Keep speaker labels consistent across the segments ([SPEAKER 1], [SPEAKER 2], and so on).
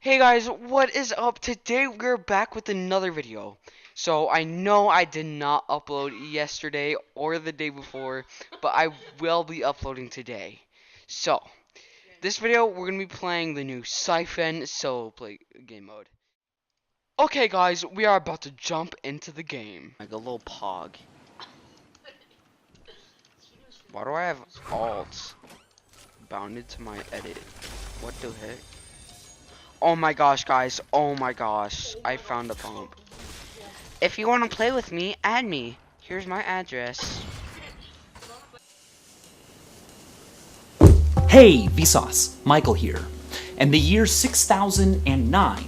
[SPEAKER 1] Hey guys, what is up? Today we're back with another video. So I know I did not upload yesterday or the day before, but I will be uploading today. So, this video we're going to be playing the new Siphon solo play game mode. Okay guys, we are about to jump into the game. Like a little pog. Why do I have alt bounded to my edit? What the heck? Oh my gosh, guys. Oh my gosh. I found a pump. If you want to play with me, add me. Here's my address.
[SPEAKER 2] Hey, Vsauce, Michael here. And the year 6009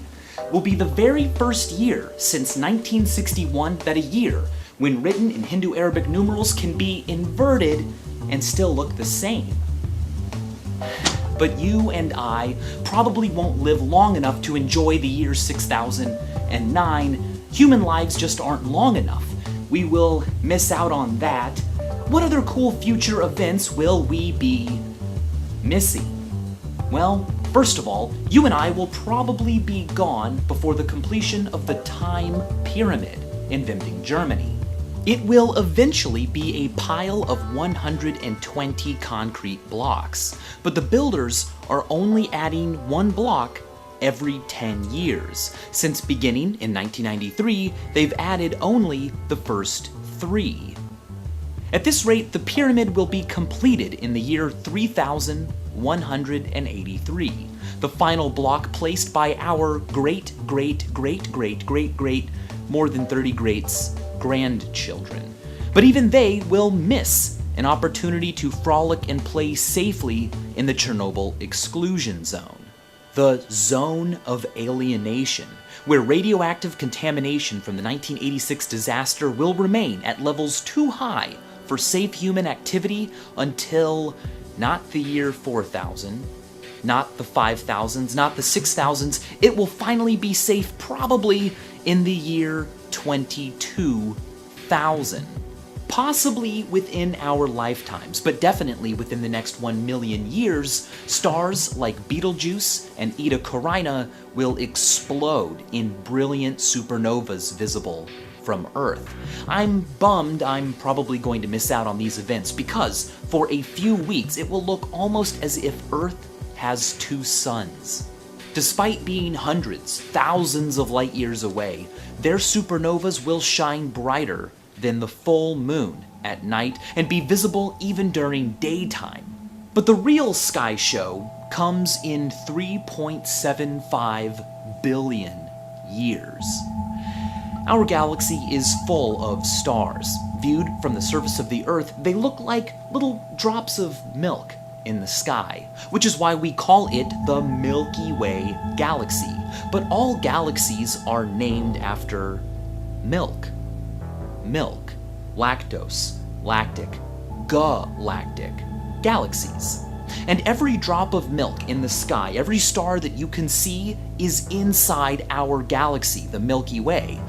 [SPEAKER 2] will be the very first year since 1961 that a year, when written in Hindu-Arabic numerals, can be inverted and still look the same. But you and I probably won't live long enough to enjoy the year 6009. Human lives just aren't long enough. We will miss out on that. What other cool future events will we be missing? Well, first of all, you and I will probably be gone before the completion of the Time Pyramid in Wimbledon, Germany. It will eventually be a pile of 120 concrete blocks, but the builders are only adding one block every 10 years. Since beginning in 1993, they've added only the first 3. At this rate, the pyramid will be completed in the year 3183, the final block placed by our great more than 30 greats grandchildren. But even they will miss an opportunity to frolic and play safely in the Chernobyl exclusion zone. The zone of alienation, where radioactive contamination from the 1986 disaster will remain at levels too high for safe human activity until not the year 4000, not the 5000s, not the 6000s. It will finally be safe probably in the year 22,000. Possibly within our lifetimes, but definitely within the next 1 million years, stars like Betelgeuse and Eta Carina will explode in brilliant supernovas visible from Earth. I'm bummed I'm probably going to miss out on these events because for a few weeks it will look almost as if Earth has 2 suns. Despite being hundreds, thousands of light years away, their supernovas will shine brighter than the full moon at night and be visible even during daytime. But the real sky show comes in 3.75 billion years. Our galaxy is full of stars. Viewed from the surface of the Earth, they look like little drops of milk in the sky, which is why we call it the Milky Way galaxy. But all galaxies are named after milk. Milk, lactose, lactic, galactic, galaxies. And every drop of milk in the sky, every star that you can see, is inside our galaxy, the Milky Way.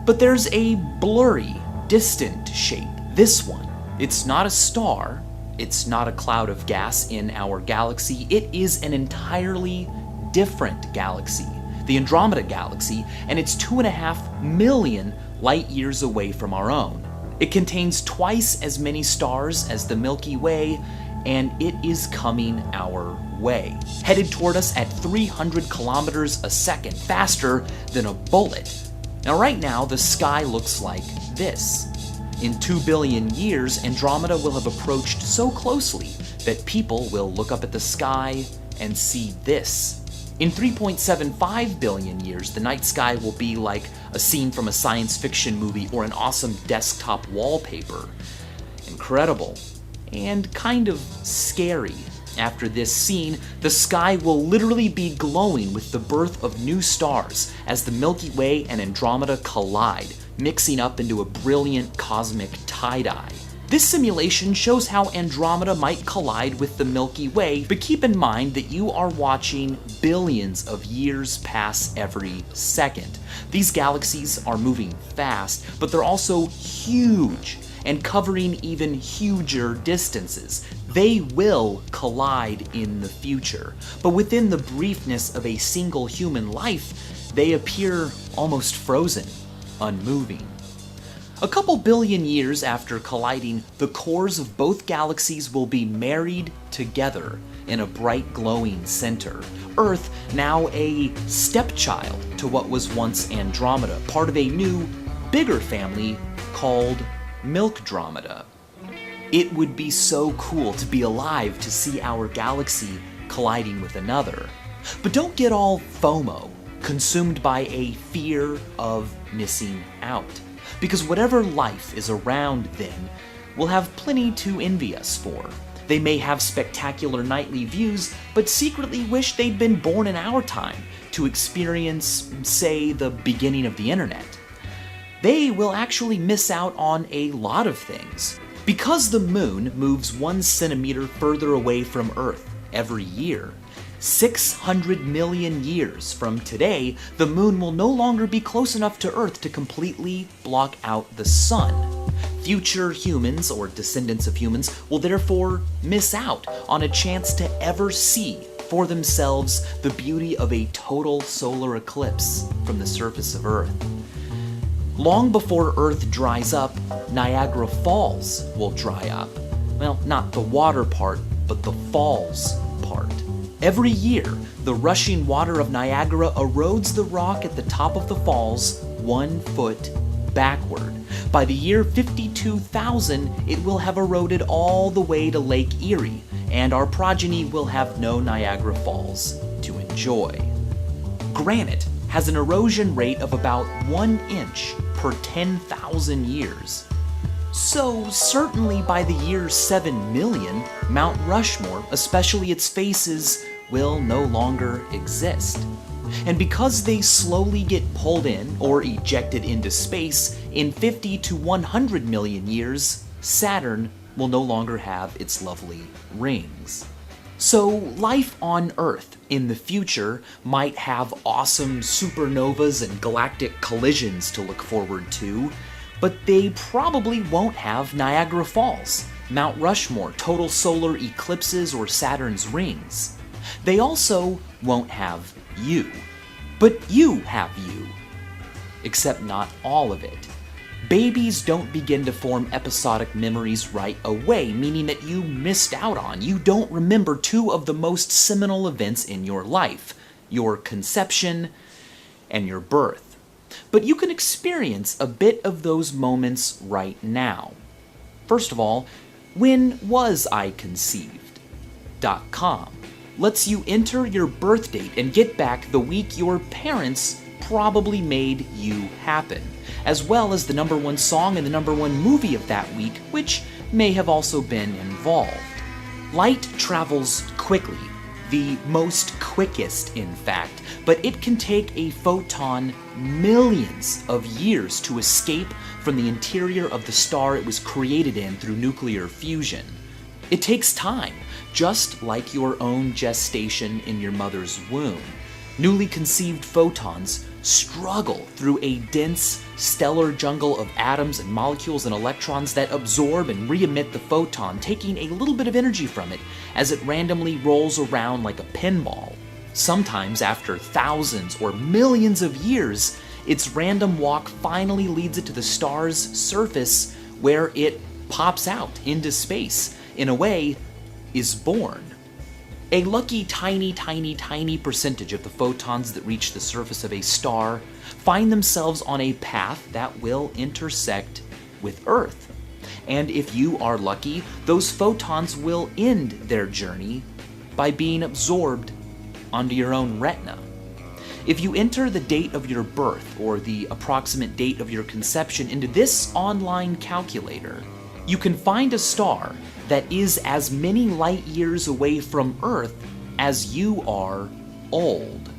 [SPEAKER 2] But there's a blurry, distant shape, this one. It's not a star, it's not a cloud of gas in our galaxy, it is an entirely different galaxy, the Andromeda Galaxy, and it's 2.5 million light years away from our own. It contains twice as many stars as the Milky Way, and it is coming our way, headed toward us at 300 kilometers a second, faster than a bullet. Now right now, the sky looks like this. In 2 billion years, Andromeda will have approached so closely that people will look up at the sky and see this. In 3.75 billion years, the night sky will be like a scene from a science fiction movie or an awesome desktop wallpaper. Incredible. And kind of scary. After this scene, the sky will literally be glowing with the birth of new stars as the Milky Way and Andromeda collide, mixing up into a brilliant cosmic tie-dye. This simulation shows how Andromeda might collide with the Milky Way, but keep in mind that you are watching billions of years pass every second. These galaxies are moving fast, but they're also huge. and covering even huger distances. They will collide in the future, but within the briefness of a single human life, they appear almost frozen, unmoving. A couple billion years after colliding, the cores of both galaxies will be married together in a bright glowing center. Earth, now a stepchild to what was once Andromeda, part of a new, bigger family called Milkdromeda. It would be so cool to be alive to see our galaxy colliding with another. But don't get all FOMO, consumed by a fear of missing out. Because whatever life is around then will have plenty to envy us for. They may have spectacular nightly views, but secretly wish they'd been born in our time to experience, say, the beginning of the internet. They will actually miss out on a lot of things. Because the moon moves 1 centimeter further away from Earth every year, 600 million years from today, the moon will no longer be close enough to Earth to completely block out the sun. Future humans, or descendants of humans, will therefore miss out on a chance to ever see for themselves the beauty of a total solar eclipse from the surface of Earth. Long before Earth dries up, Niagara Falls will dry up. Well, not the water part, but the falls part. Every year, the rushing water of Niagara erodes the rock at the top of the falls 1 foot backward. By the year 52,000, it will have eroded all the way to Lake Erie, and our progeny will have no Niagara Falls to enjoy. Granite has an erosion rate of about 1 inch per 10,000 years. So certainly by the year 7 million, Mount Rushmore, especially its faces, will no longer exist. And because they slowly get pulled in or ejected into space, in 50 to 100 million years, Saturn will no longer have its lovely rings. So life on Earth in the future might have awesome supernovas and galactic collisions to look forward to, but they probably won't have Niagara Falls, Mount Rushmore, total solar eclipses, or Saturn's rings. They also won't have you. But you have you. Except not all of it. Babies don't begin to form episodic memories right away, meaning that you missed out on. You don't remember 2 of the most seminal events in your life, your conception and your birth. But you can experience a bit of those moments right now. First of all, when was I conceived.com lets you enter your birth date and get back the week your parents probably made you happen, as well as the #1 song and the #1 movie of that week, which may have also been involved. Light travels quickly, the most quickest in fact, but it can take a photon millions of years to escape from the interior of the star it was created in through nuclear fusion. It takes time, just like your own gestation in your mother's womb. Newly conceived photons struggle through a dense, stellar jungle of atoms and molecules and electrons that absorb and re-emit the photon, taking a little bit of energy from it as it randomly rolls around like a pinball. Sometimes, after thousands or millions of years, its random walk finally leads it to the star's surface, where it pops out into space, in a way, is born. A lucky tiny percentage of the photons that reach the surface of a star find themselves on a path that will intersect with Earth. And if you are lucky, those photons will end their journey by being absorbed onto your own retina. If you enter the date of your birth or the approximate date of your conception into this online calculator, you can find a star that is as many light years away from Earth as you are old.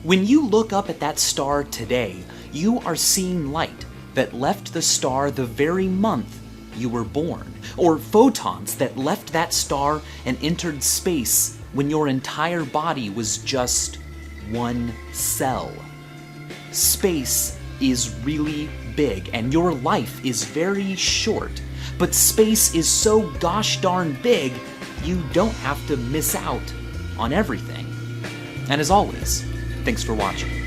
[SPEAKER 2] When you look up at that star today, you are seeing light that left the star the very month you were born, or photons that left that star and entered space when your entire body was just 1 cell. Space is really big, and your life is very short. But space is so gosh darn big, you don't have to miss out on everything. And as always, thanks for watching.